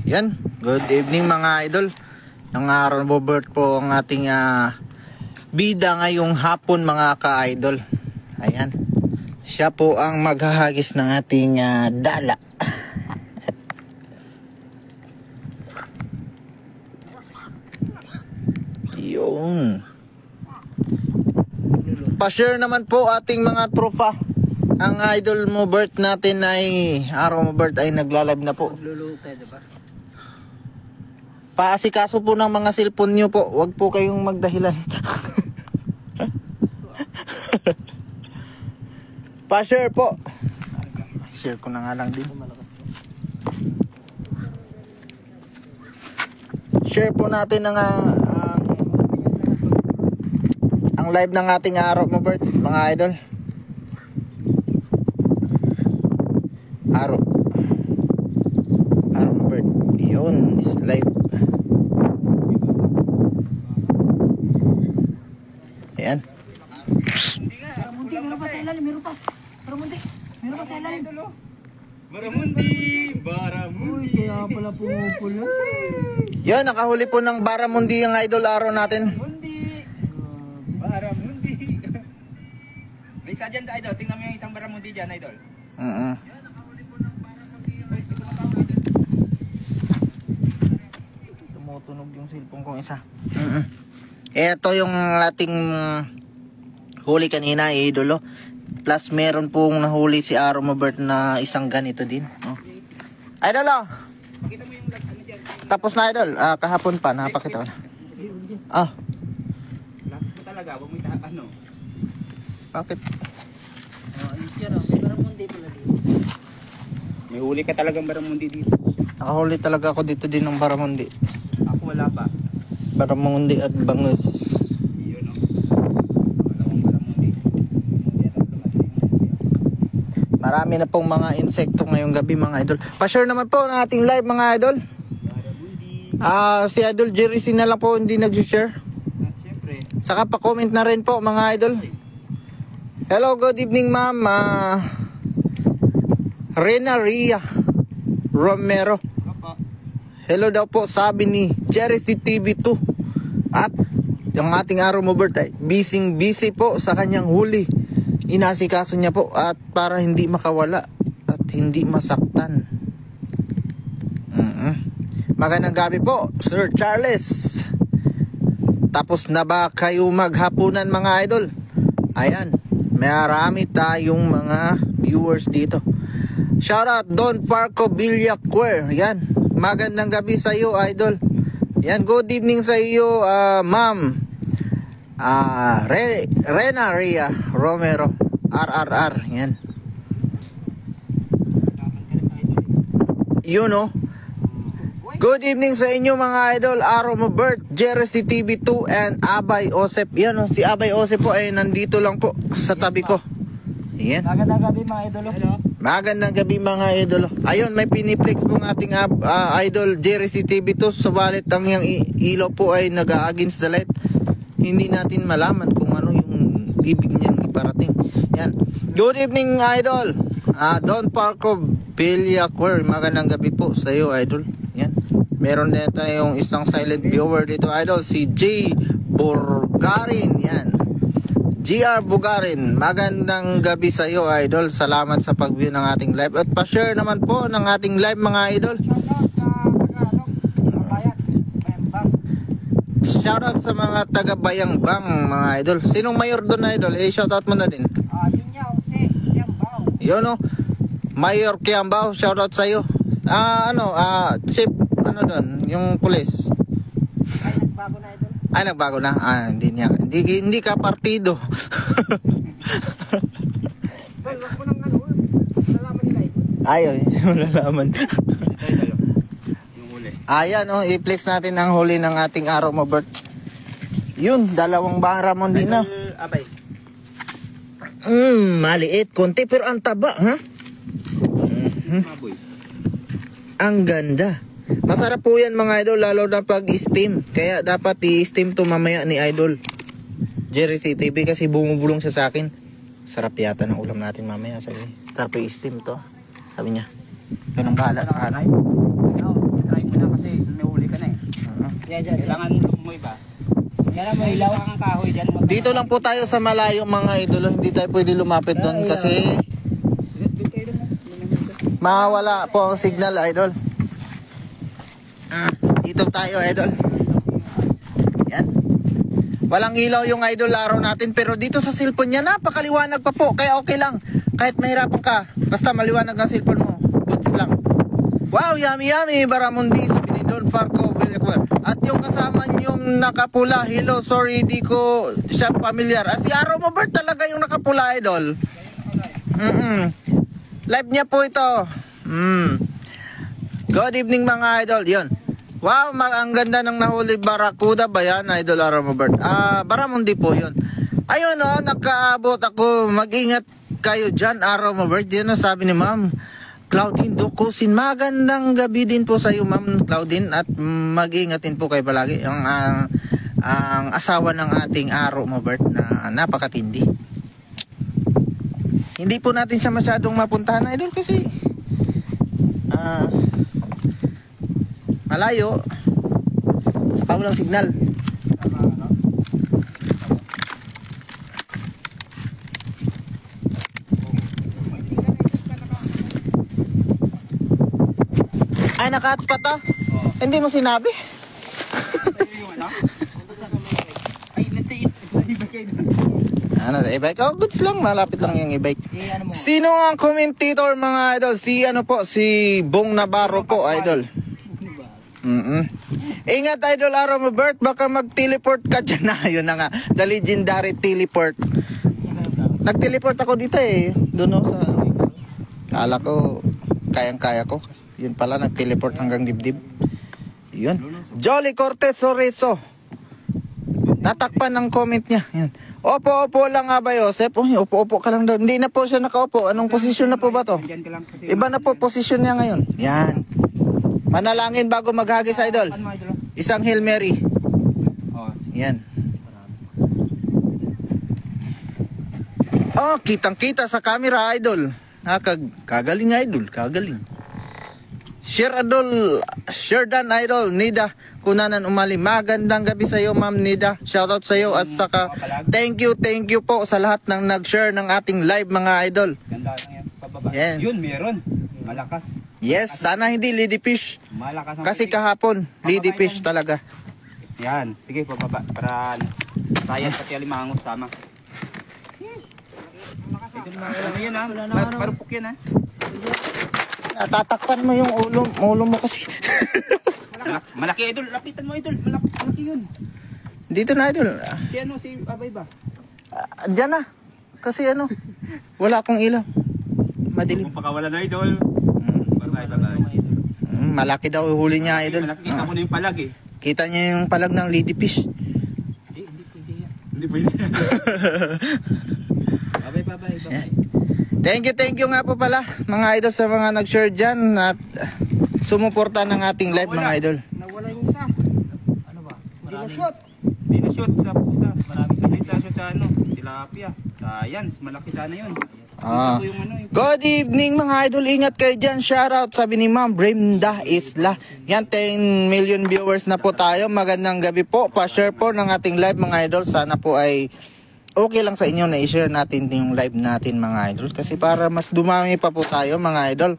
Yan, good evening mga idol. Ang araw na birth po ang ating bida ngayong hapon mga ka-idol. Ayan, siya po ang maghahagis ng ating dala. Yun. Pa-share naman po ating mga tropa. Ang idol mo birth natin ay araw mo birth ay nagla-live na po. Paasikaso po ng mga cellphone nyo po. Huwag po kayong magdahilan. Pa-share po. Share ko na nga lang din. Share po natin ang live ng ating araw mo birth mga idol. Araw mo birth. Yun is live. Ayan. Meron pa sa ilalim, meron pa. Baramundi sa ilalim. Baramundi. Kaya pala pumupula. Yun, nakahuli po ng baramundi yung idol araw natin. Baramundi. May isa dyan idol, tingnan mo yung isang baramundi dyan idol. Tumutunog yung cellphone kong isa. Ito yung ating huli kanina, idolo. Plus meron pong nahuli si Aro Mabert na isang ganito din. Idolo! Tapos na idol. Kahapon pa, napakita ko na. Talaga, wag mo ano. Bakit? May baramundi pala dito. May huli ka talagang baramundi dito. Nakahuli talaga ako dito din ng baramundi. Ako wala pa. Baramundi at bangus. Yun o. Dalawang baramundi. Marami na pong mga insekto ngayong gabi mga idol. Pa-share naman po ng ating live mga idol. Si Idol Jerry C na lang po hindi nag-share. Siyempre. Saka pa-comment na rin po mga idol. Hello, good evening ma'am. Rena Ria Romero. Hello daw po sabi ni Jerry C TV2. At yung ating araw mo birthday, busy po sa kanyang huli. Inasikaso niya po at para hindi makawala at hindi masaktan. Magandang gabi po, Sir Charles. Tapos na ba kayo maghapunan mga idol? Ayan, marami tayong mga viewers dito. Shoutout Don Parco Villaquer. Yan, magandang gabi sa iyo idol. Yan, good evening sa iyo ma'am Rena Ria Romero RRR. Yan. You know. Good evening sa inyo mga idol. Aro Mabert, Jerry C TV2 and Abay Osep. Yan si Abay Osep po ay nandito lang po sa tabi ko. Yan. Magandang gabi mga idolo. Magandang gabi mga idol. Ayun, may piniplex po ng ating idol Jerry C TV2. Subalit ang yung ilaw po ay nag-against the light. Hindi natin malaman kung ano yung ibig niyang iparating. Yan. Good evening idol. Don Parco Villaquer. Magandang gabi po sa iyo idol. Yan. Meron din tayong isang silent viewer dito idol, si J. Bulgarin. Yan. GR Bugarin, magandang gabi sa iyo idol. Salamat sa pag-view ng ating live. At pa-share naman po ng ating live mga idol. Shoutout sa mga taga Bayangbang mga idol. Sinong mayor doon idol? Shoutout mo na din. Yun niya, si Kiambao. Yun o. Mayor Kiambao, shoutout sa iyo. Chief, doon, yung police. Ay, nagbago na idol. Ay, nagbago na. Hindi ka partido. Wag mo nang malalaman nila ito. Ay, malalaman. Yung huli. Ayan, i-flex natin ang huli ng ating araw mo, Bert. Yun, dalawang baramundi na. Abay. Maliit, konti, pero ang taba, ha? Maboy. Ang ganda. Masarap po yan mga idol, lalo na pag steam. Kaya dapat i-steam to mamaya ni idol Jerry C TV kasi bumubulong siya sa akin. Sarap yata ng ulam natin mamaya. Sarap i-steam to, sabi niya. Ganun bahala sa akin. Try mo na. kahoy ba? Yan ang may ilaw ang kahoy dyan. Dito lang po tayo sa malayo mga idol. Hindi tayo pwede lumapit doon kasi mawala po ang signal idol. Dito tayo idol. Yan. Walang ilaw yung idol araw natin pero dito sa cellphone niya napakaliwanag pa po. Kaya okay lang. Kahit mahirapan ka. Basta maliwanag ang cellphone mo. Goods lang. Wow, yummy yummy. Baramundi sa Pinidon, Farco, Villacuer. At yung kasama yung nakapula. Hello, sorry di ko siya familiar. Si Aro Mobert talaga yung nakapula idol. Live niya po ito. Good evening mga idol. Yun. Wow, ang ganda ng nahuli Barracuda ba yan, idol Aro Mobert? Baramundi po yun. Ayun o, nakaabot ako. Mag-ingat kayo dyan, Aro Mobert. Yan ang sabi ni ma'am Claudine Dukusin. Magandang gabi din po sa iyo, ma'am Claudine. At mag-ingatin po kayo palagi. Ang asawa ng ating Aro Mobert na napakatindi. Hindi po natin siya masyadong mapuntahan, idol, kasi malayo. Saka walang signal. Ay, naka-hotspot to? Hindi mo sinabi? Ano, e-bike? Oh, goods lang. Malapit lang yung e-bike. Sino ang commentator mga idol? Si Bong Navarro po, idol. Ingat idol Aro Mobert, baka mag-teleport ka dyan na. Yun na nga, the legendary teleport. Nag-teleport ako dito eh. Doon sa kala ko, kayang-kaya ko. Yun pala, nag-teleport hanggang dibdib. Yun. Jolly Cortez Soreso. Natakpan ng comment niya. Yan. Opo lang nga ba, Joseph? Opo ka lang daw. Hindi na po siya nakaupo. Anong posisyon na po ba to? Iba na po posisyon niya ngayon. Yan. Manalangin bago maghagis, idol. Isang Hail Mary. Yan. Oh, kitang-kita sa camera, idol. Kagaling, idol. Kagaling. Sherdan, idol. Nida, Kunanan Umali. Magandang gabi sa iyo, Ma'am Nida. Shoutout sa iyo. At saka, thank you po sa lahat ng nag-share ng ating live, mga idol. Ganda lang yan. Pababa. Yan. Yun, meron. Malakas. Yes, sana hindi lady fish. Malakas ang Kasi kahapon, lady fish talaga. Yan. Sige, pababa. Para sayang pati alimango sama. Ano yan ha? Parupok yan ha? Tatakpan mo yung ulo mo kasi. Malaki idol. Lapitan mo idol. Malaki yun. Dito na, idol. Si Abay ba? Diyan na. Kasi wala akong ilaw. Madilim. Kung pakawala na idol. Bye. Malaki daw huli niya, idol. Malaki, kita ko na yung palag eh. Kita niya yung palag ng lady fish. Hindi pwede yan. Hindi pwede yan. Bye. Yeah. Thank you nga po pala mga idol sa mga nag-share dyan at sumuporta ng ating live mga idol. Nawala yung isa. Ano ba? Hindi na shoot sa putas. Hindi sa shoot sa tilapia. Science, malaki sana yun. Good evening mga idol, ingat kayo dyan. Shoutout sabi ni Ma'am Brenda Isla. Yan, 10 million viewers na po tayo. Magandang gabi po, pa-share po ng ating live mga idol. Sana po ay okay lang sa inyo na i-share natin yung live natin mga idol. Kasi para mas dumami pa po tayo mga idol.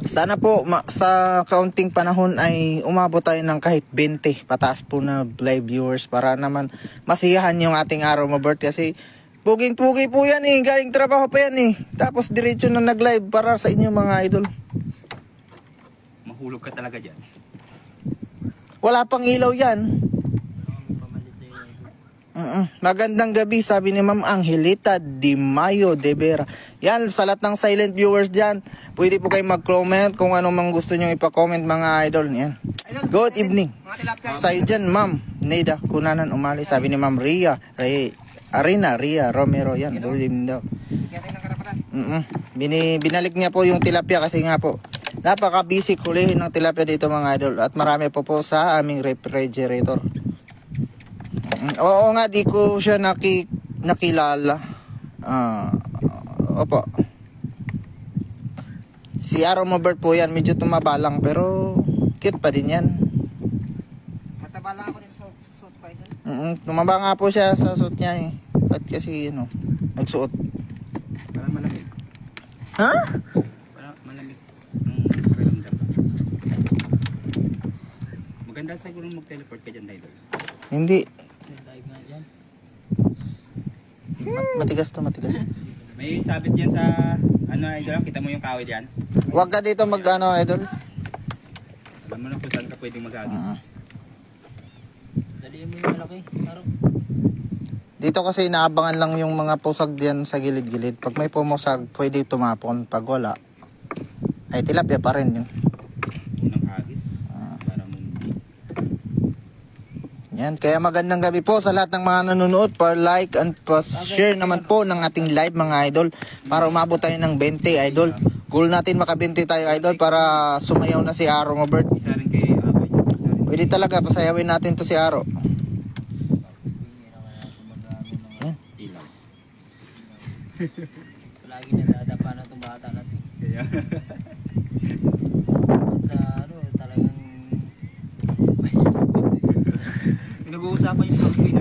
Sana po sa kaunting panahon ay umabot tayo ng kahit 20 pataas po na live viewers para naman masiyahan yung ating Aro Mobert. Kasi puging-pugi po yan eh. Galing trabaho pa yan eh. Tapos diretso na nag-live para sa inyo mga idol. Mahulog ka talaga dyan. Wala pang ilaw yan. Magandang gabi sabi ni Ma'am Angelita Di Mayo de Vera. Yan, sa lahat ng silent viewers dyan, pwede po kayo mag-comment kung ano mang gusto nyo ipa-comment mga idol. Yan. Good evening sa'yo dyan, Ma'am Nida Kunanan Umali. Sabi ni Ma'am Ria Romero. Yan, good evening daw. Binalik niya po yung tilapia kasi nga po napaka-busy kulihin ng tilapia dito mga idol. At marami po sa aming refrigerator. Oo nga, di ko siya nakilala. Opo. Si Aro Mobert po yan, medyo tumaba lang pero cute pa din yan. Mataba lang ako din Tumaba nga po siya sa suot niya eh. Ba't kasi nagsuot? Parang malamig. Ha? Parang malamig. Pakiramdam. Maganda siguro mag-teleport ka dyan, Idol. Hindi. Dive nga dyan. Matigas to, matigas. May sabit yan sa, Idol, kita mo yung kahoy dyan. Huwag ka dito idol. Alam mo na kung saan ka pwedeng mag-agis. Dalihan mo yung malaki. Parang. Dito kasi inaabangan lang yung mga pusag diyan sa gilid-gilid. Pag may pumusag, pwede tumapon. Pag wala, ay tilapia pa rin yun. Unang hagis. Para mundi. Yan, kaya magandang gabi po sa lahat ng mga nanonood. Pa-like and pa-share naman po ng ating live mga idol. Para umabot tayo ng 20 idol. Goal natin maka-20 tayo idol para sumayaw na si Aro Robert. Isa rin kay Abay. Pwede talaga, pasayawin natin to si Aro. Ilaw. Lagi nadadapa na itong bata natin. Kaya. Sa talagang. Nag-uusapan yung smoke screen.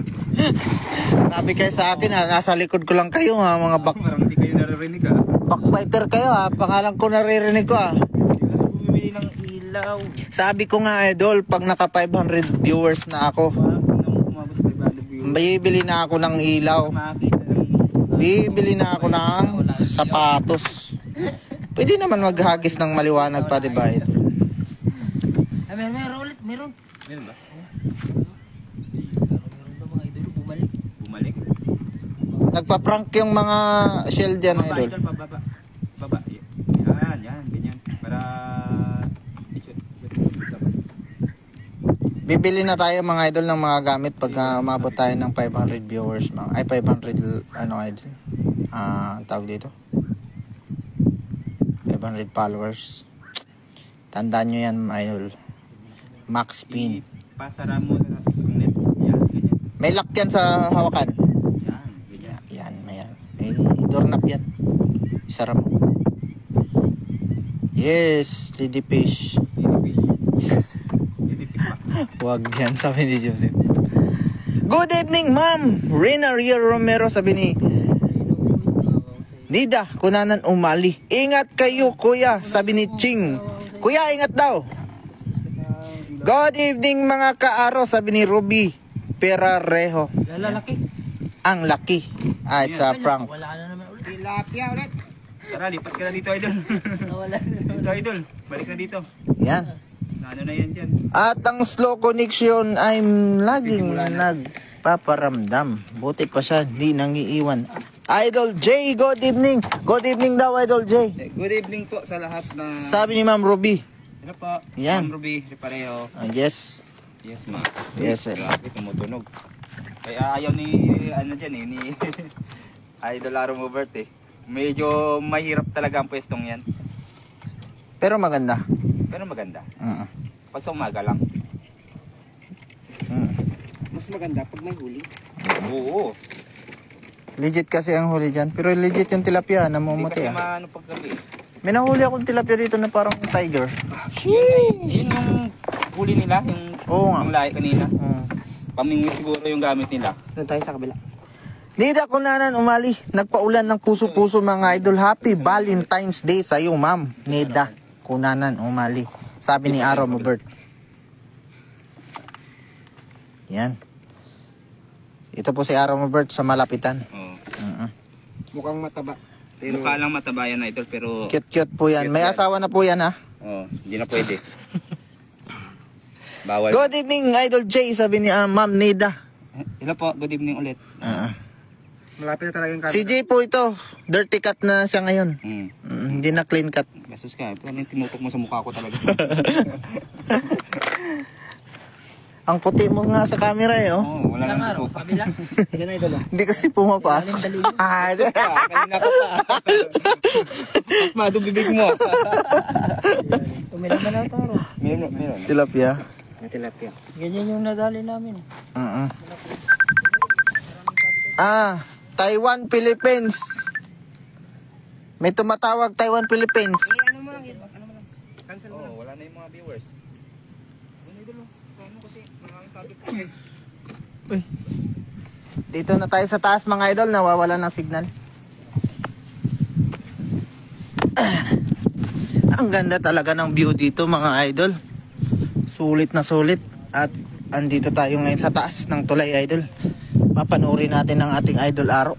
Sabi kayo sa akin nasa likod ko lang kayo mga Parang hindi kayo naririnig backfighter kayo Pangalan ko naririnig ko Hindi kasi bumili ng ilaw. Sabi ko nga idol, pag naka 500 viewers na ako, Umabot sa 500 views. bibili na ako ng ilaw. Makakita ng Bibili na ako ng sapatos. Pwede naman maghagis ng maliwanag pa, diba? Ay, meron ulit. Meron. Meron ba? Meron daw mga idol. Bumalik. Bumalik? Nagpa-prank yung mga shell dyan, Baba, idol. idol, pababa. Baba. Yan, ganyan. Para i-shoot sa ba? Bibili na tayo mga idol ng mga gamit pag umabot tayo ng 500 viewers. Ay, 500, idol. Tawag dito. 500 followers. Tandaan nyo yan, idol. Max pin. Ipasara mo na natin sa net. Yan, ganyan. May lock yan sa hawakan. Yan, ganyan. Yan, may doorknob yan. Isara mo. Yes, lady fish. Edifish. Edifish pa. Huwag yan, sabi ni Joseph. Good evening, ma'am. Rina Ria Romero, sabi ni Nida, kunanan umali. Ingat kayo, kuya, sabi ni Ching. Kuya, ingat daw. Good evening, mga kaaro, sabi ni Ruby Perarejo. Lalaki. Ang laki. It's a prank. Wala na naman ulit. Tilapia ulit. Tara, lipat ka na dito, idol. Wala na naman. Dito, idol. Balik na dito. Yan. Ano na yan dyan? At ang slow connection ay laging nagpaparamdam. Buti pa siya, di nangiiwan. Idol J, good evening. Good evening daw, Idol J. Good evening po sa lahat na... Sabi ni Ma'am Ruby. Ano po? Yan. Ma'am Ruby, Repareo. Yes. Yes, ma. Yes, yes. Grabe, tumutunog. Kaya ayaw ni, ni Idol Aro Robert Medyo mahirap talaga ang pwestong yan. Pero maganda. Pero maganda. Uh-uh. Pag sa umaga lang. Mas maganda pag may huli. Oo. Legit kasi ang huli dyan. Pero legit yung tilapia, Hindi namumuti kasi ah. maano paggabi. May nahuli akong tilapia dito na parang tiger. Yun yung huli nila, Oo nga. yung lahi kanina. Hmm. Pamingwit siguro yung gamit nila. Doon tayo sa kabila. Nida Kunanan umali. Nagpaulan ng puso-puso mga idol. Happy Valentine's Day sa iyo, ma'am. Nida Kunanan umali. Sabi ni Aro Robert. Yan. Ito po si Aro Robert sa malapitan. Oo. Uh-uh. Mukhang mataba. Mukha lang mataba yan, idol, pero... Cute-cute po yan. May asawa na po yan ha. Oo, hindi na pwede. Bawal. Good evening, Idol J. Sabi ni Ma'am Nida. Hello po, good evening ulit. Malapit na talaga yung Si J po ito. Dirty cut na siya ngayon. Hindi na clean cut. Gasus ka, pero yung tinutok mo sa mukha ko talaga. Ang puti mo nga sa camera eh, oh. Oo, wala Ilang nang araw, tutok. sa kabila. Yan ay dalawa. Hindi kasi pumapasok. Kanina ka pa. Mado bibig mo. Tumila na lang taro. Meron. Tilapia. May tilapia. Ganyan yung nadali namin eh. Taiwan, Philippines. May tumatawag Taiwan, Philippines. Ano mo lang, cancel mo lang. Wala na yung mga viewers. Ano idol mo? Paano kasi maraming sabi ko. Uy. Dito na tayo sa taas mga idol, nawawala ng signal. Ang ganda talaga ng view dito mga idol. Sulit na sulit. At andito tayo ngayon sa taas ng tulay idol. Papanoorin natin ang ating idol Aro.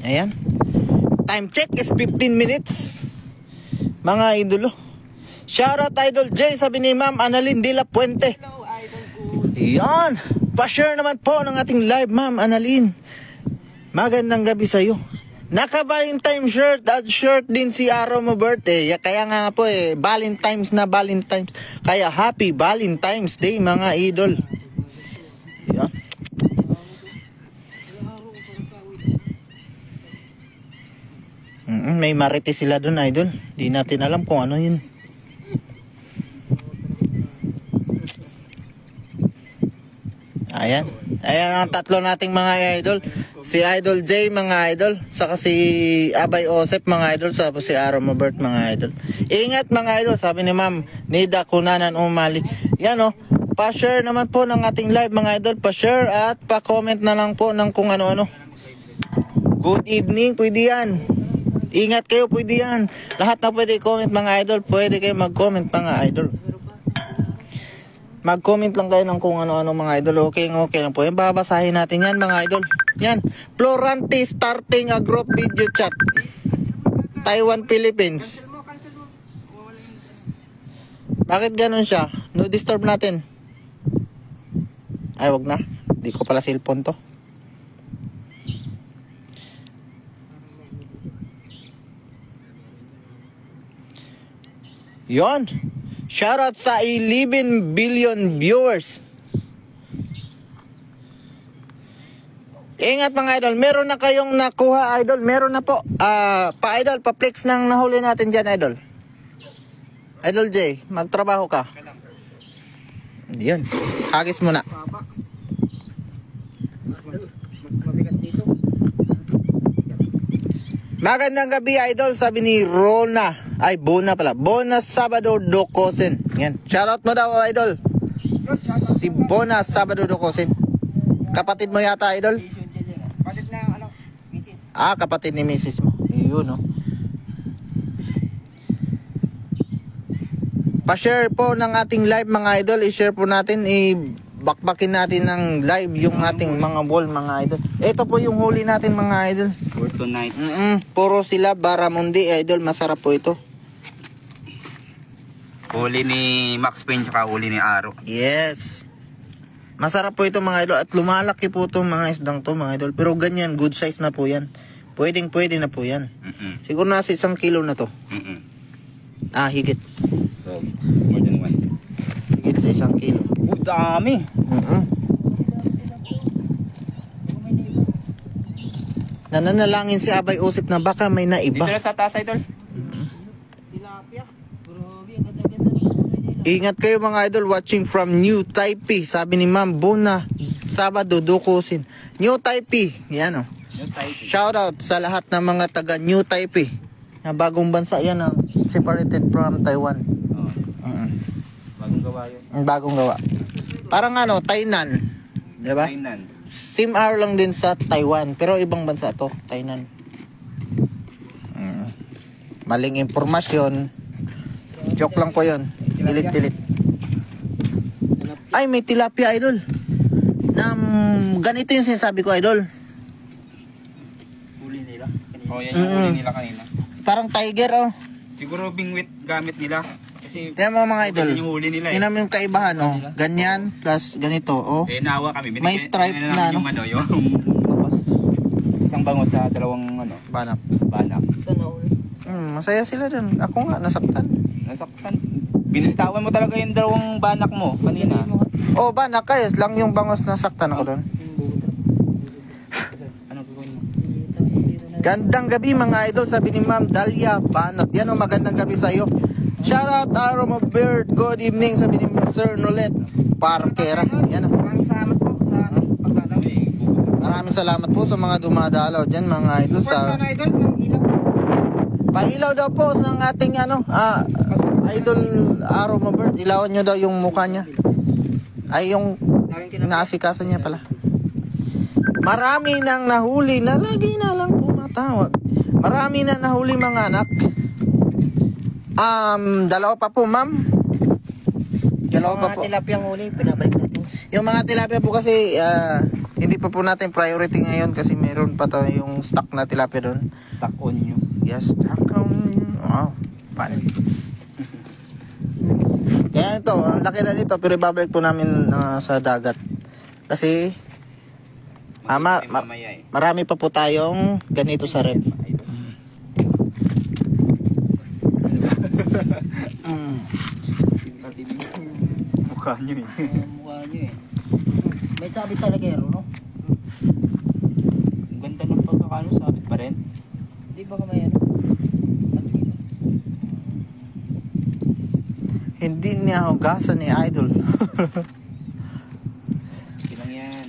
Ayan. Time check is 15 minutes. Mga idolo. Shoutout Idol J, sabi ni Ma'am Annalyn de la Puente. Yan. Pa-share naman po ng ating live Ma'am Annalyn. Magandang gabi sa iyo. Naka-Valentine shirt at shirt din si Aro mo birthday. Kaya nga po Valentine's na Valentine's. Kaya happy Valentine's Day mga idol. Yan. May marites sila dun idol. Di natin alam kung ano yun. Ayan. Ayan ang tatlo nating mga idol. Si Idol J mga idol. Saka si Abay Osep mga idol. Saka si Aro Mabert mga idol. Ingat mga idol. Sabi ni Ma'am Nida Kunanan Umali. Yan o. Pa-share naman po ng ating live mga idol. Pa-share at pa-comment na lang po ng kung ano-ano. Good evening. Pwede yan. Ingat kayo. Pwede yan. Lahat na pwede comment mga idol. Pwede kayo mag-comment mga idol. Mag-comment lang kayo ng kung ano-ano mga idol. Okay lang po. Yung babasahin natin yan mga idol. Yan. Florante starting a group video chat. Taiwan, Philippines. Bakit ganun siya? No disturb natin. Ay, wag na. Di ko pala cellphone to. Yon. Shoutout sa 11 billion viewers. Ingat mga idol, meron na kayong nakuha idol, meron na po. Pa-idol, pa-flex ng nahuli natin dyan idol. Idol J, magtrabaho ka. Yan, hagis mo na. Mabigat dito. Magandang gabi idol, sabi ni Rona. Ay, Bona pala. Bona Sabado Dokosen. Yan. Shoutout mo daw idol. Si Bona Sabado Dokosen. Kapatid mo yata idol? Kapatid na ano, misis. Kapatid ni misis mo. Yun no. Pa-share po ng ating live mga idol. I-share po natin. Bakbakin natin ng live yung ating mga ball mga idol. Ito po yung huli natin mga idol. For tonight. Puro sila Baramundi idol. Masarap po ito. Huli ni Max Payne tsaka huli ni Aro. Yes. Masarap po ito mga idol. At lumalaki po itong mga isdang to mga idol. Pero ganyan, good size na po yan. Pwede na po yan. Siguro nasa 1 kilo na to. Higit. So, more than 1. Higit sa 1 kilo. Dami. Nananalangin si Abay Osip na baka may naiba. Dito na sa taas idol. Tilapia. Ingat kayo mga idol, watching from New Taipei. Sabi ni Ma'am Bona Sabado Dukusin. New Taipei. Yan o. Shout out sa lahat ng mga taga New Taipei. Na bagong bansa yan separated from Taiwan. Bagong gawa yun. Bagong gawa. Parang Tainan. Diba? Tainan. Same hour lang din sa Taiwan. Pero ibang bansa to, Tainan. Maling impormasyon. Joke lang po yun. Dilit. Ay, may tilapia idol. Ganito yung sinasabi ko idol. Huli nila. Yan yung huli nila kanina. Parang tiger Siguro bingwit gamit nila. Kasi Tingnan mo mga idol. yung huli nila Tingnan mo yung kaibahan Ganyan plus ganito nawa kami. May stripe na yung isang bango sa dalawang Banap. banak. Sana ulit. Masaya sila dun. Ako nga, nasaktan. Nasaktan. Binitawan mo talaga yung dalawang banak mo kanina. Banak kayos lang yung bangos nasaktan ako dun. Ano gagawin mo? Gandang gabi mga idol, sabi ni Ma'am Dalia Banat. Yan magandang gabi sa iyo. Shoutout Aroma Bird. Good evening, sabi ni Sir Nolet Parkera. Yan Maraming salamat po sa pagdalaw. Maraming salamat po sa mga dumadalaw dyan mga idol. Support sana idol ng ilaw. Pailaw daw po ng ating idol Aroma Bird. Ilawan nyo daw yung mukha niya. Ay yung Daming tilapia. Inaasikaso niya pala. Marami nang nahuli na lagi na lang tumatawag. Marami na nahuli mga anak. Dalawa pa po, ma'am. Dalawa pa po. Mga tilapiyang huli, pinabalik natin. Yung mga tilapia po kasi hindi pa po natin priority ngayon kasi meron pa tayong stock na tilapia doon. Stuck on you. Yes, stock on. Wow, fun. Kaya ito, ang laki na nito pero ibabalik po namin sa dagat. Kasi Mamaya eh. marami pa po tayong ganito sa ref. Mukha nyo eh. Mukha nyo eh. May sabit talagero, no? Ang ganda ng pagkakano, sabit pa rin. Hindi ba may ano? Nagsipa. Hindi niya hugasan ni Idol. Ilang yan.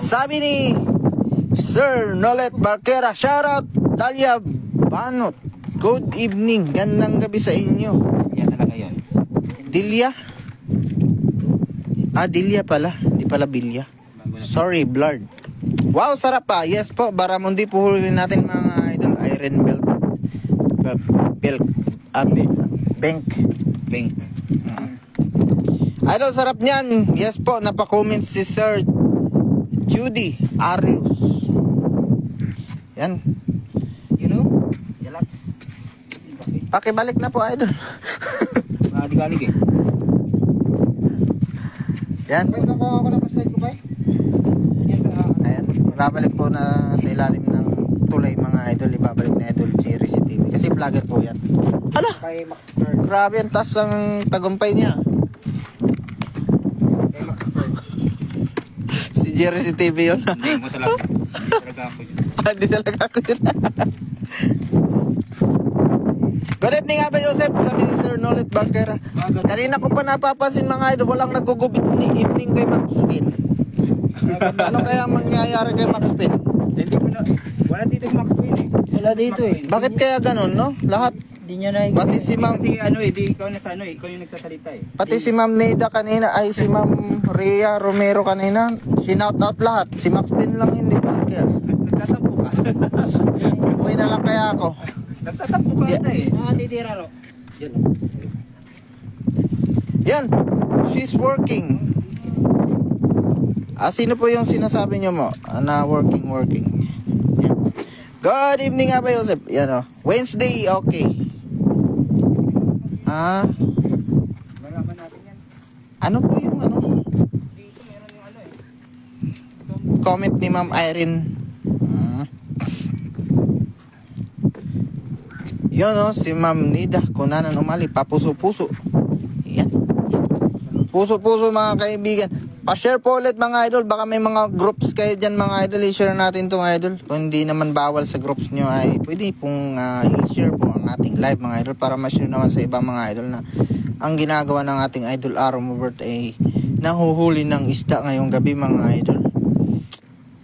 Sabi ni Sir Nolet Barquera, shoutout Dalia Banot. Good evening, gandang gabi sa inyo. Yan talaga yun. Dilia? Dilia pala, hindi pala Bilya. Sorry, blurred. Wow, sarap pa. Yes po, Baramundi po huli natin mga idol. Iron belt. Bank. Bank. Idol, sarap niyan. Yes po, napakomment si Sir Judy Arius. Yan. You know? Yalax. Pakibalik na po, idol. Galig eh. Yan. May makuha ako na flashlight ko ba eh? Ayan. Ibabalik po na sa ilalim ng tulay mga idol. Ibabalik na idol Jerry TV. Kasi vlogger po yan. Hala! Kay Max Bird. Grabe ang taas ang tagumpay niya. Kay Max Bird. Si Jerry TV yun. Hindi mo talaga. Talaga ako yun. Hindi talaga ako yun. Good evening nga ba, Joseph? Sabi ni Sir Nolet Barquera. Kanina ko pa napapansin mga idol, walang nag-good evening kay Max Pin. Ano kaya ang mangyayari kay Max Pin? Hindi mo na. Wala dito yung Max Queen eh. Wala dito eh. Bakit kaya ganun, no? Lahat. Hindi niya na Pati si Ma'am, Kasi ano eh, di ikaw na sa ano eh. Ikaw yung nagsasalita eh. pati si Ma'am Neda kanina, ay si Ma'am Rhea Romero kanina, shinout out lahat. Si Max Pin lang hindi. Bakit kaya? Nagtatampo ka. Uwi na lang kaya ako. Nagtatampo ka Di- ata eh. nakatitira ro. Yan. Yan. She's working. Sino po yung sinasabi nyo mo na working? Yan. Good evening nga ba, Joseph? Yan o. Wednesday, okay. Malaman natin yan. Ano po yung ano? Dito meron yung ano eh. Comment ni Ma'am Irene. Yun o, si Ma'am Nida. Kunanan umali. Papuso-puso. Yan. Puso-puso mga kaibigan. Pa-share po ulit mga idol. Baka may mga groups kayo dyan mga idol. I-share natin itong idol. Kung hindi naman bawal sa groups nyo ay pwede pong i-share po ang ating live mga idol. Para ma-share naman sa ibang mga idol na ang ginagawa ng ating idol Aromobert ay nahuhuli ng isda ngayong gabi mga idol.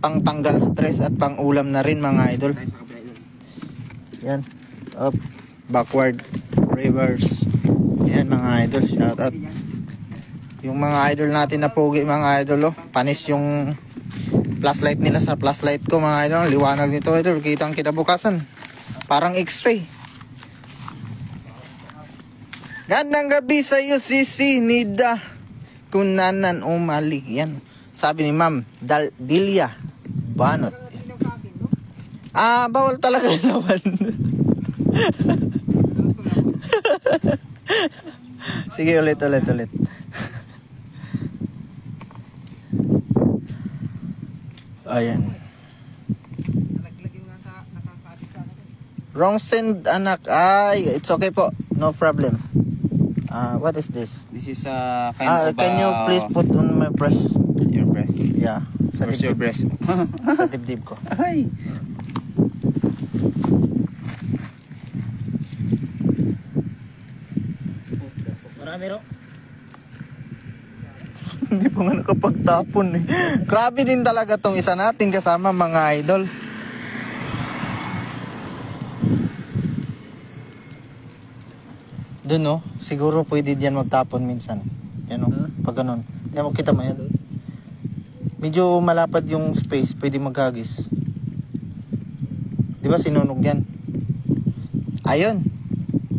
Pang tanggal stress at pang ulam na rin mga idol. Yan. Up. Backward. Reverse. Yan mga idol. Shout out. Yung mga idol natin na pogi mga idol, oh. Panis yung flashlight nila sa flashlight ko mga idol. Liwanag nito idol, kitang kinabukasan. Parang x-ray. Gandang gabi sa iyo Sisi Nida Kunanan umali. Yan. Sabi ni Ma'am Dilia Banot. Bawal talaga naman. Sige ulit. Ayan. Wrong send anak. Ay, it's okay po. No problem. What is this? This is kind of Can you please put on my breast? your breast. Yeah. Sa Where's your dibdib. breast? Sa dibdib ko. Ay. Marami ro. Hindi pa nga nakapagtapon eh. Grabe din talaga tong isa natin kasama mga idol. Doon no, siguro pwede diyan magtapon minsan. Yan no, pag ganun. Yan mo, kita mo yan. Medyo malapad yung space, pwede maghagis. Di ba sinunog yan? Ayun.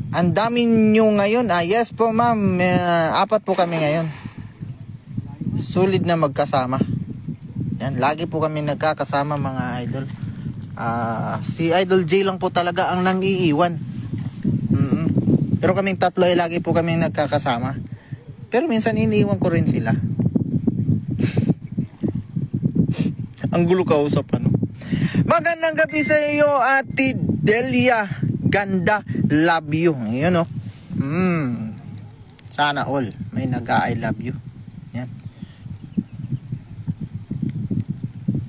Ang dami nyo ngayon. Yes po ma'am, 4 po kami ngayon. Sulit na magkasama. Yan, lagi po kami nagkakasama mga idol. Si Idol J lang po talaga ang nang-iiwan. Pero kaming tatlo ay lagi po kami nagkakasama. Pero minsan iniiwan ko rin sila. Ang gulo kausap ano. Magandang gabi sa iyo Ate Delia. Ganda, love you. Ayun oh. Sana all may nag-I love you. Yan.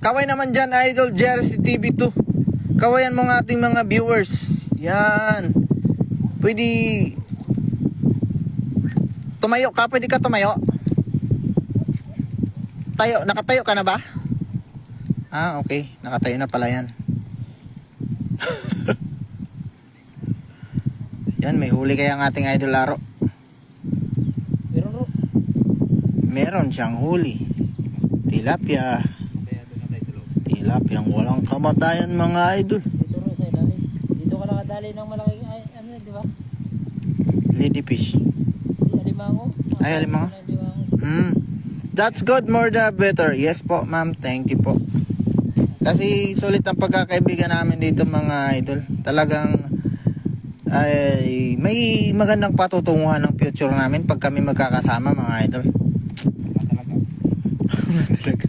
Kaway naman dyan Idol Jersey TV2. Kawayan mo ng ating mga viewers. Yan. Pwede tumayo ka, pwede ka tumayo. Tayo, nakatayo ka na ba? Okay, nakatayo na pala yan. Yan, may huli kaya ang ating Idol Laro. Meron siyang huli. Tilapia. Tilapia ang walang kamatayan mga idol. Dito ka nakadali ng malaking di ba? Ladyfish. Alimango. Ay, alimango. That's good, more the better. Yes po, ma'am. Thank you po. Kasi sulit ang pagkakaibigan namin dito mga idol. Talagang ay may magandang patutunguhan ng future namin pag kami magkakasama mga idol. Talaga.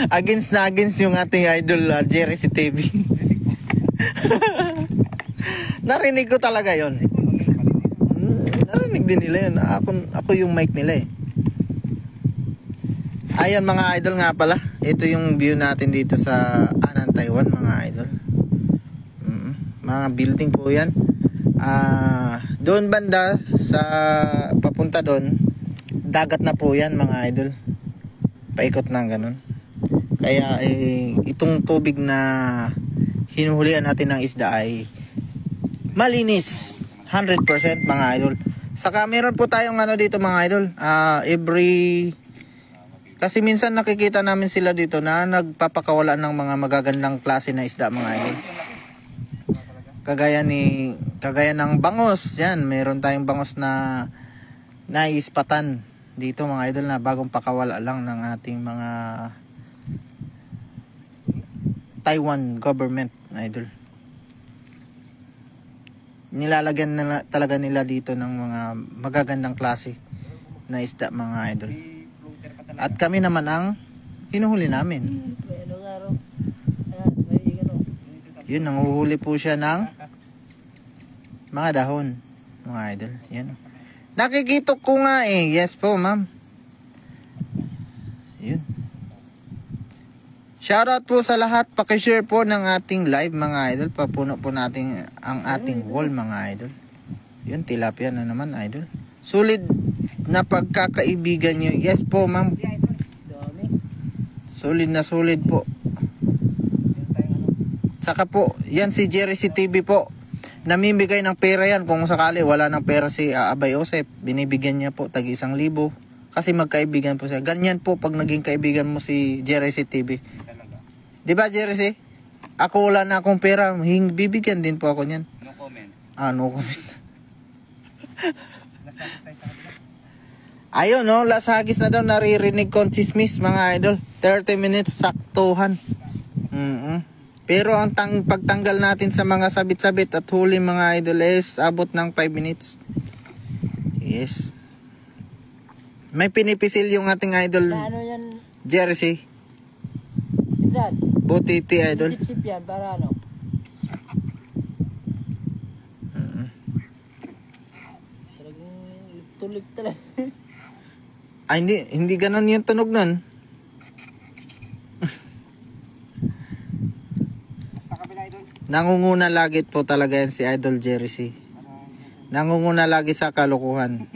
Against na against yung ating idol Jersey TV. Narinig ko talaga yon. Narinig din nila yun. Ako yung mic nila eh. Ayan mga idol nga pala. Ito yung view natin dito sa Anan, Taiwan mga idol. Mga building po yan. Doon banda sa papunta doon, dagat na po yan mga idol. Paikot na ganun. Kaya itong tubig na hinuhulihan natin ng isda ay malinis 100% mga idol. Saka meron po tayong dito mga idol, kasi minsan nakikita namin sila dito na nagpapakawala ng mga magagandang klase na isda mga idol. Kagaya ng bangos, yan, meron tayong bangos na naispatan dito mga idol na bagong pakawala lang ng ating mga Taiwan government idol. Nilalagyan na talaga nila dito ng mga magagandang klase na isda mga idol. At kami naman ang hinuhuli namin. Yun, nanguhuli po siya ng mga dahon mga idol. Yan. Nakikita ko nga eh. Yes po ma'am. Yun. Shoutout po sa lahat. Pakishare po ng ating live mga idol. Papuno po natin ang ating wall mga idol. Yun, tilapia na naman idol. Solid na pagkakaibigan nyo. Yes po ma'am. Solid na solid po. Saka po, yan si Jersey TV po. Namimigay ng pera yan. Kung sakali wala ng pera si Abay Joseph, binibigyan niya po tag 1,000. Kasi magkaibigan po siya. Ganyan po pag naging kaibigan mo si Jersey TV. Diba Jersey? Ako wala na akong pera. Bibigyan din po ako niyan. No comment. No comment. Ayun no, lasagis na daw naririnig kong chismis mga idol. 30 minutes saktuhan. Pero ang pagtanggal natin sa mga sabit-sabit at huli mga idol is abot ng 5 minutes. Yes. May pinipisil yung ating idol. Ano yan? Jersey. Minsan. Butiti idol. Sip-sip yan para ano? Talagang tulig talaga. Ay hindi ganoon yung tunog nun. Nangunguna lagi po talaga yan si Idol Jersey. Nangunguna lagi sa kalokohan.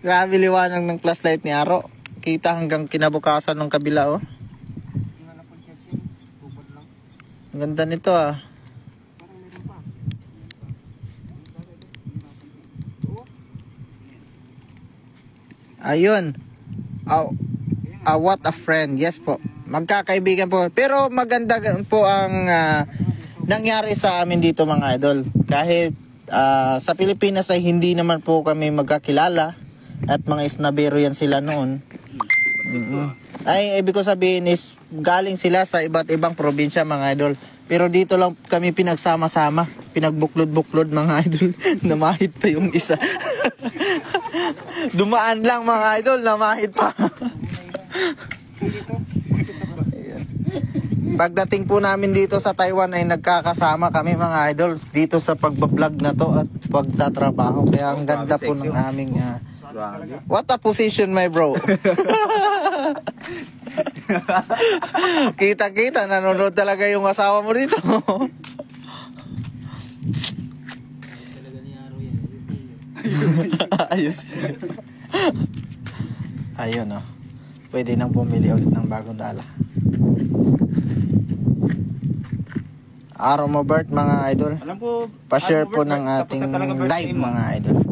Grabe liwanag ng flashlight ni Aro. Kita hanggang kinabukasan ng kabila oh. Ang ganda nito ah. Ayun. What a friend. Yes po. Magkakaibigan po. Pero maganda po ang nangyari sa amin dito mga idol. Kahit sa Pilipinas ay hindi naman po kami magkakilala at mga isnabero yan sila noon. Ay ibig ko sabihin is galing sila sa iba't ibang probinsya mga idol. Pero dito lang kami pinagsama-sama, pinagbuklod-buklod mga idol. Namahit pa yung isa. Dumaan lang mga idol, namahit pa. Pagdating po namin dito sa Taiwan ay nagkakasama kami mga idol dito sa pagbablog na to at pagtatrabaho. Kaya ang ganda po ng aming what a position my bro. Kita-kita, nanonood talaga yung asawa mo dito. Ayos. Ayun oh. Pwede nang bumili ulit ng bagong dala. Araw mo Bert mga idol. Alam po, Pa-share po ng ating live mga idol.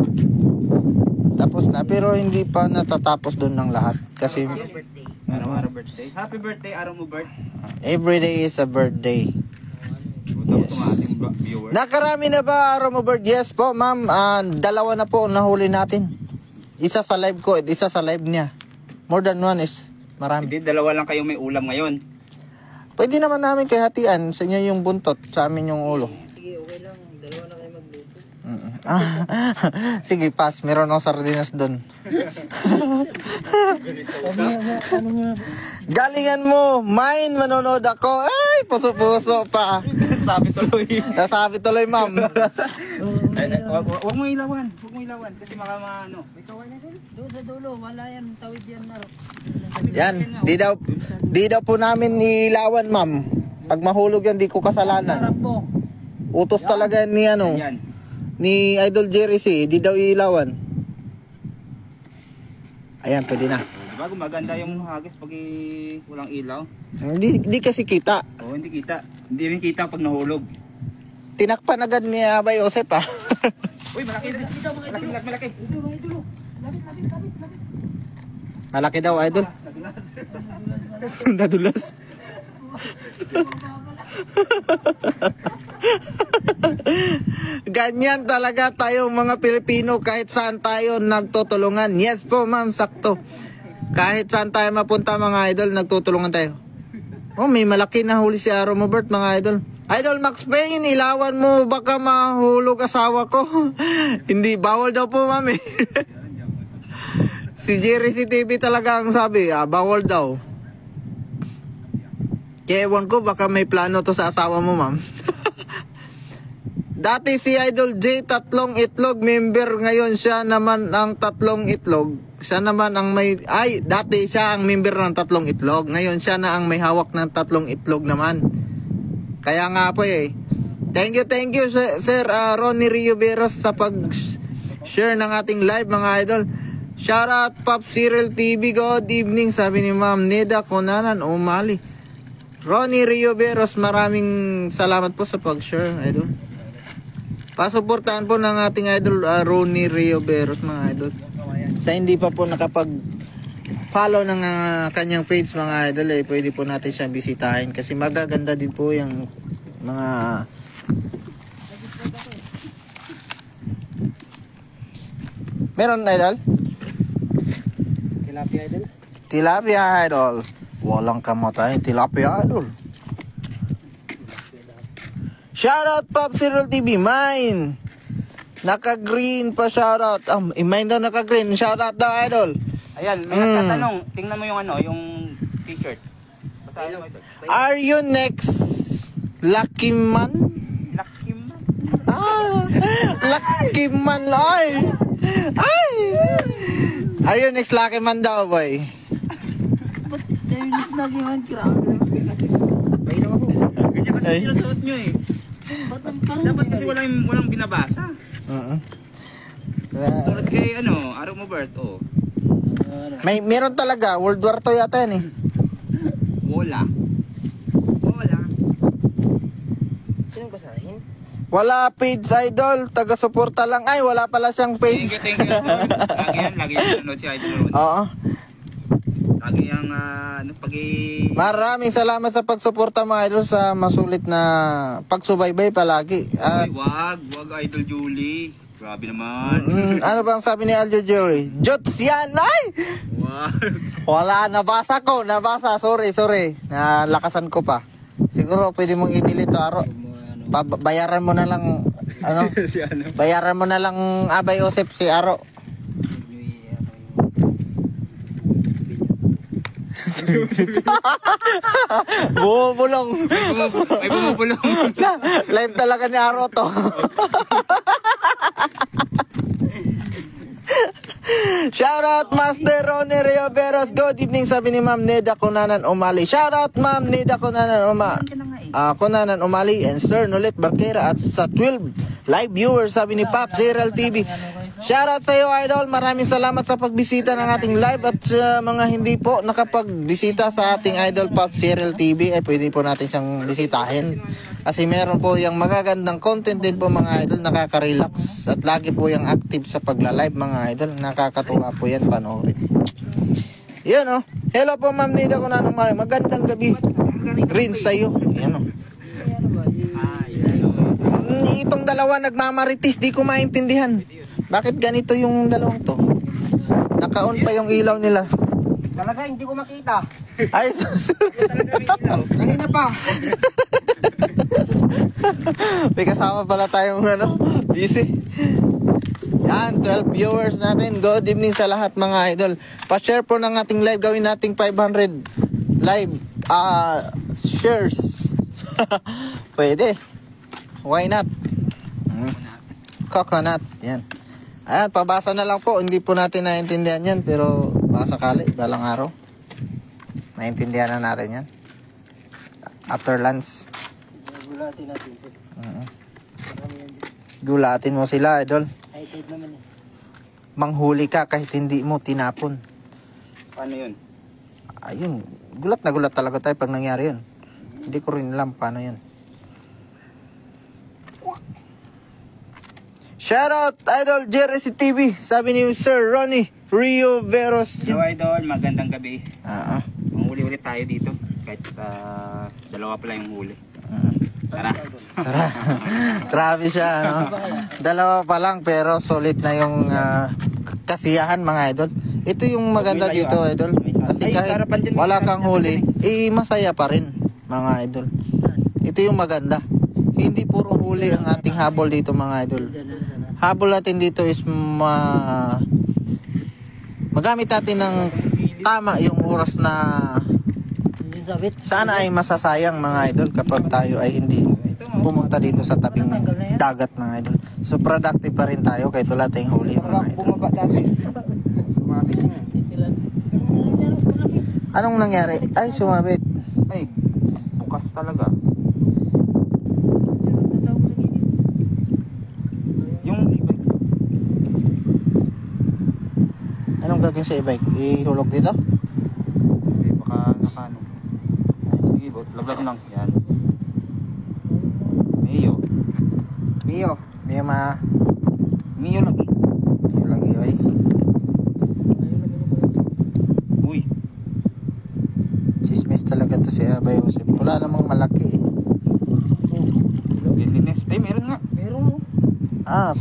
Tapos na pero hindi pa natatapos doon ng lahat kasi araw birthday. Happy birthday, araw mo Bert. every day is a birthday. Yes. Nakarami na ba araw mo Bert? Yes po ma'am. Dalawa na po nahuli natin. Isa sa live ko, isa sa live niya. More than one is marami. Hindi, dalawa lang kayo may ulam ngayon. Pwede naman namin kay hatian. Sa inyo yung buntot, sa amin yung ulo. Sige, okay lang. Dalawa na kayo magluto. Sige, pass. Meron akong sardinas doon. Galingan mo. Mine, manonood ako. Ay, puso-puso pa. Sabi tuloy. Nasabi tuloy, ma'am. Huwag mo ilawan. Huwag mo ilawan. Kasi baka maano. May kaway na din. Doon sa dulo, wala yan. Tawid yan, Maro. Yan. Di daw po namin ilawan, ma'am. Pag mahulog yan, di ko kasalanan. Harap mo. Utos talaga ni ano. Yan. Ni Idol Jerry C. Di daw ilawan. Ayan, pwede na. Diba gumaganda yung hagis pag walang ilaw? Hindi kasi kita. Oo, hindi kita. Hindi rin kita pag nahulog. Tinakpan agad ni Abay Josep ah. Uy, malaki. Malaki. Malaki daw, idol. Nadulas. Ganyan talaga tayo mga Pilipino kahit saan tayo nagtutulungan. Yes po ma'am, sakto. Kahit saan tayo mapunta mga idol, nagtutulungan tayo. Oh, may malaki na huli si Aro Mobert mga idol. Idol Max Payne, ilawan mo baka mahulog asawa ko. Hindi, bawal daw po ma'am eh. Si Jerry TV talaga ang sabi, bawal daw. Kaya ewan ko, baka may plano to sa asawa mo ma'am. Dati si Idol J, 3 itlog member, ngayon siya naman ang 3 itlog. Siya naman ang may, dati siya ang member ng 3 itlog. Ngayon siya na ang may hawak ng 3 itlog naman. Kaya nga po eh. Thank you Sir Ronnie Rioveros sa pag-share ng ating live mga idol. Shout out Pop Cyril TV, good evening, sabi ni Ma'am Neda Conanan Umali. Ronnie Rioveros, maraming salamat po sa pag-share idol. Pasuportahan po ng ating idol Ronnie Rioveros mga idol. Sa hindi pa po nakapag-follow ng kanyang page mga idol eh, pwede po natin siyang bisitahin kasi magaganda din po yung mga meron idol? Tilapia idol. Tilapia idol. Walang kamatay, tilapia idol. Shoutout Pop Cyril TV, mine. Naka-green pa shoutout. Mine daw naka-green. Shoutout daw idol. Ayan, may nagtatanong. Tingnan mo yung yung t-shirt. Basahin mo ito. Are you next Lucky Man? Lucky man. Lucky Man ay. Are you next Lucky Man daw boy? Chinese na giman, grabe. Pahilaw ako. Ganyan kasi sinusuot nyo eh. Dapat kasi walang binabasa. Tulad kay Araw mo Bert, oh. Meron talaga, World War II yata yan eh. Wala. Sinong basahin? Wala page idol, taga-suporta lang. Ay, wala pala siyang page. Thank you. Lagi yan nanonood si Idol Ron. Oo. Lagi yung Maraming salamat sa pagsuporta mga idol sa masulit na pagsubaybay palagi. At wag Idol Julie. Grabe naman. ano bang sabi ni Aljo Joey? Jots yan! Ay! Wag. Wala, nabasa ko. Sorry. Nalakasan ko pa. Siguro pwede mong i-delete to, Aro. Bayaran mo na lang, bayaran mo na lang Abay Osep si Aro. Bumubulong. Ay, bumubulong. Live talaga ni Aro to. Shoutout Master Ronnie Rioveros. Good evening, sabi ni Ma'am Neda Kunanan Umali. Shoutout Ma'am Neda Kunanan Umali and Sir Nolet Barquera at sa 12 live viewers, sabi ni Pop Zeral TV. Shoutout sa iyo idol, maraming salamat sa pagbisita ng ating live at sa mga hindi po nakapagbisita sa ating idol Pop Zeral TV ay pwede po natin siyang bisitahin. Kasi meron po yung magagandang content din po mga idol, nakaka-relax at lagi po yung active sa pagla-live mga idol, nakakatuwa po yan panoorin. Yan oh, hello po Ma'am Nida ko na naman, magandang gabi rin sa iyo. Yan oh. Itong dalawa nagmamaritis, di ko maintindihan. Bakit ganito yung dalawang to? Naka-on pa yung ilaw nila. Talaga, hindi ko makita. Ay, Kanina pa. may kasama pala tayong busy. Yan, 12 viewers natin. Good evening sa lahat mga idol. Pa-share po ng ating live. Gawin nating 500 live shares. Pwede. Why not? Coconut. Yan. Ayan, pabasa na lang po. Hindi po natin naiintindihan yan. Pero baka sakali, balang araw. Naiintindihan na natin yan. After lunch. Gulatin natin. Gulatin mo sila, idol. Ay, kahit naman eh. Manghuli ka kahit hindi mo tinapon. Paano yun? Ayun, gulat na gulat talaga tayo pag nangyari yun. Hindi ko rin alam paano yun. Shoutout Idol Jersey TV. Sabi ni Sir Ronnie Rioveros. Hello Idol, magandang gabi. Manghuli Manghuli ulit tayo dito. Kahit dalawa pala yung huli. Tara. Tara. Grabe siya, no? Dalawa pa lang pero solid na yung kasiyahan mga idol. Ito yung maganda dito, idol. Kasi kahit wala kang huli, masaya pa rin mga idol. Ito yung maganda. Hindi puro huli ang ating habol dito mga idol. Habol natin dito is magamit natin ng tama yung oras na sana ay masasayang mga idol kapag tayo ay hindi pumunta dito sa tabing dagat mga idol. So productive pa rin tayo kahit wala tayong huli mga idol. Bumaba dati. Sumabit na. Anong nangyari? Ay, sumabit. Ay, bukas talaga. Yung e-bike. Anong gagawin sa e-bike? Ihulog dito? Okay, baka nakano. Sige, laglag lang. Yan. Mio. Mio Mio lagi. Mio lagi ay. Uy. Chismis talaga to si Abay Joseph. Wala namang malaki eh. Linis. Ay, meron nga. Meron mo.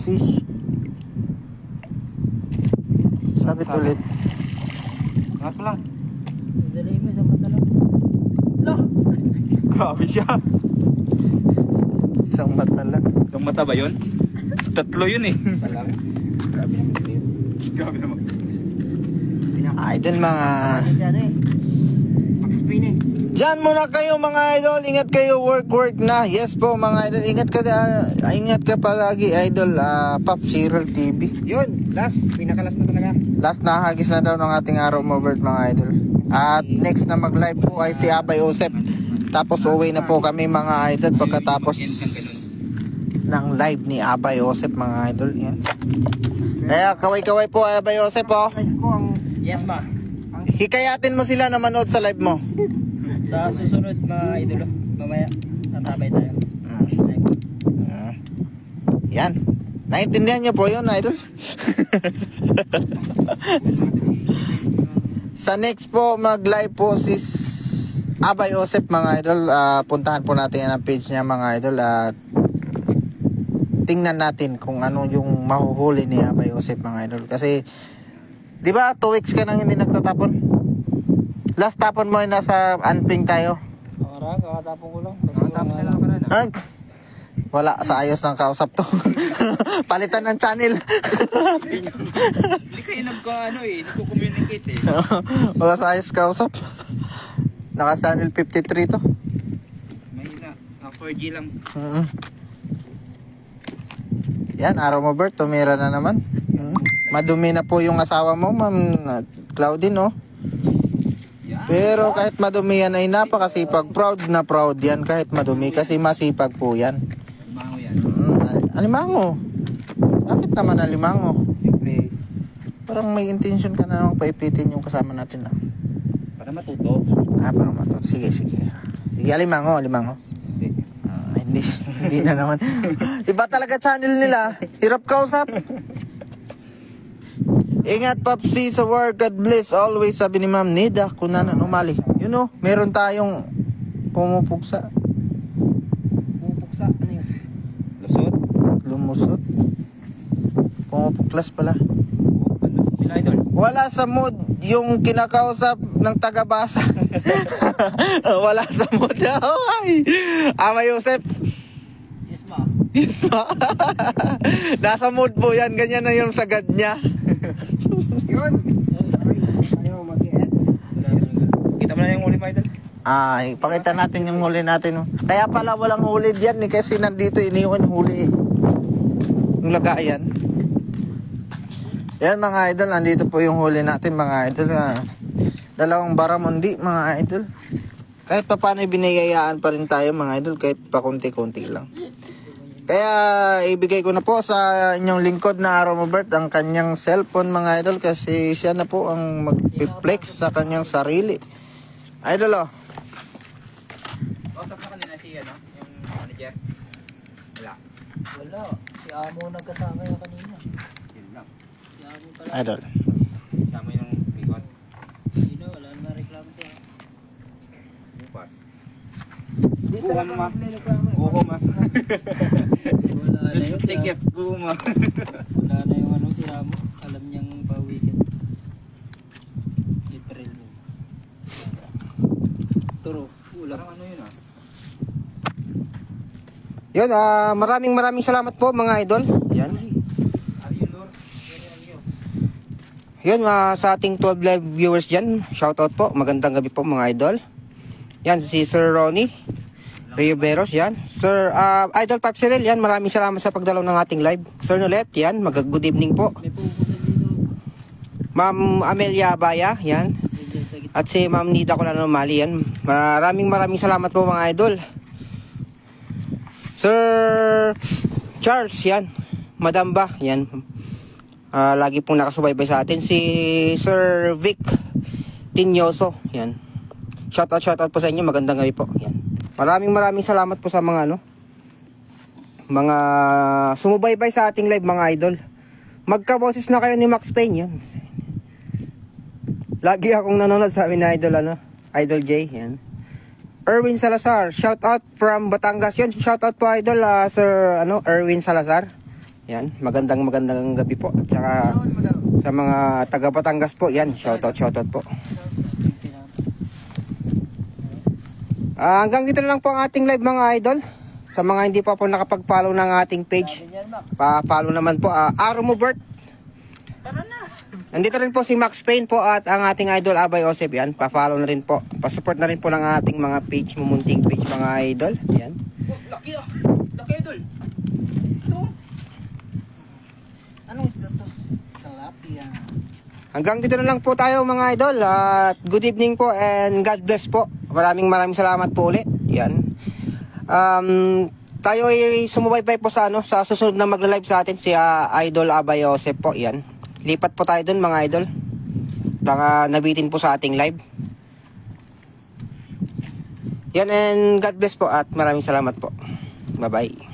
Fish. Sabit ulit. Angat mo lang. Dali mo sa mata lang. Lah! Grabe siya. Isang mata lang. Isang mata ba yun? Tatlo yun eh. Isa lang. Grabe naman ito yun. Grabe naman. Idol mga... Siya na eh. Max Payne eh. Diyan muna kayo mga idol. Ingat kayo, work na. Yes po mga idol. Ingat ka palagi idol. Pop Zeral TV. Yun, pinakalas na talaga. Last na hagis na daw ng ating araw mo bird mga idol. At next na mag live po ay si Abay Joseph. Tapos uwi na po kami mga idol pagkatapos ng live ni Abay Joseph mga idol. Yan. Kaya kaway-kaway po Abay Joseph po. Yes ma. Hikayatin mo sila na manood sa live mo. Sa susunod mga idolo, mamaya tatabay tayo. Next time. Yan. Naintindihan niyo po yun, idol? Sa next po, mag-live po si Abay Joseph, mga idol. Puntahan po natin yan ang page niya, mga idol. At tingnan natin kung ano yung mahuhuli ni Abay Joseph, mga idol. Kasi, di ba 2 weeks ka nang hindi nagtatapon? Last tapon mo ay nasa Anping tayo. Kakatapon ko lang. Nakatapos sila ka na. Ay, wala, sa ayos ng kausap to. Palitan ng channel. Hindi kayo nagko-communicate eh. Wala sa ayos kausap. Naka channel 53 to. Mahina. 4G lang. Yan, araw mo Bert, tumira na naman. Madumi na po yung asawa mo, Ma'am Claudine, no? Pero kahit madumi yan ay napakasipag. Proud na proud yan kahit madumi kasi masipag po yan. Alimango yan. Alimango. Bakit naman alimango? Siyempre, Parang may intention ka na namang paipitin yung kasama natin. para matuto. Parang matuto. Sige. Sige, alimango. Hindi. Hindi na naman. Iba talaga channel nila. Hirap kausap. Ingat Papsi sa work. God bless always, sabi ni Ma'am Nida Kunanan Umali. You know, meron tayong pumupugsa. Pupuksa. Ano yun? Lusot? Lumusot. Pumupuklas pala. Ano sila idol? Wala sa mood yung kinakausap ng taga-basa. Wala sa mood. Ay. Ama Joseph. Yes, ma. Yes, ma. Nasa mood po yan. Ganyan na yung sagad niya. Yun. Ayaw mag-i-end. Kita mo na yung huli mo idol? Ay, pakita natin yung huli natin. Kaya pala walang huli diyan kasi nandito iniwan yung huli. Yung lagayan. Yan mga idol, nandito po yung huli natin mga idol. Dalawang baramundi mga idol. Kahit pa paano binayayaan pa rin tayo mga idol, kahit pa konti-konti lang. Kaya ibigay ko na po sa inyong lingkod na Aromobert ang kanyang cellphone mga idol kasi siya na po ang mag-flex sa kanyang sarili. Idol oh. Kausap na kanina si ano, yung manager. Wala. Si Amo nagkasama yung kanina. Yun lang. Si Amo pala. Idol. Siya mo yung bigot. Sino? Wala naman reklamo siya. Bukas. Dito Go lang home, ma. magre-reklamo. Go home ah. Wala na Just yun. take it. Go home ah. Wala na yung ano si Amo. Alam niyang pa-weekend. April mo. Turo. Parang ano yun ah. Yun, maraming salamat po mga idol. Yan. Ayun Lord. Yun, sa ating 12 live viewers dyan, shoutout po. Magandang gabi po mga idol. Yan, si Sir Ronnie Rioberos, yan. Sir Idol Pop Cyril, yan. Maraming salamat sa pagdalaw ng ating live. Sir Nolet, yan. Good evening po. Ma'am Amelia Abaya, yan. At si Ma'am Nida Kunanan Umali, yan. Maraming salamat po mga idol. Sir Charles, yan. Madam Ba, yan. Lagi pong nakasubaybay sa atin. Si Sir Vic Tinyoso, yan. Shoutout po sa inyo. Magandang gabi po. Yan. Maraming salamat po sa mga mga sumubaybay sa ating live mga idol. Magkaboses na kayo ni Max Payne, yan. Lagi akong nanonood sa amin na idol Idol J, yan. Erwin Salazar, shoutout from Batangas, yun. Shoutout po idol Sir Erwin Salazar. Yan, magandang gabi po. At saka sa mga taga Batangas po, yan, shoutout po. Hanggang dito na lang po ang ating live mga idol. Sa mga hindi pa po nakapag-follow ng ating page, pa-follow naman po. Aromobert. Nandito rin po si Max Payne po at ang ating idol Abay Joseph, yan. Pa-follow na rin po. Pa-support na rin po ng ating mga page, mumunting page mga idol. Yan. Laki ah. Laki idol. Ito. Anong isda to? Tilapia. Hanggang dito na lang po tayo mga idol. At good evening po and God bless po. Maraming salamat po ulit. Yan. Tayo ay sumubaybay po sa sa susunod na magla-live sa atin si Idol Abay Joseph po. Yan. Lipat po tayo dun mga idol. Baka nabitin po sa ating live. Yan and God bless po at maraming salamat po. Bye bye.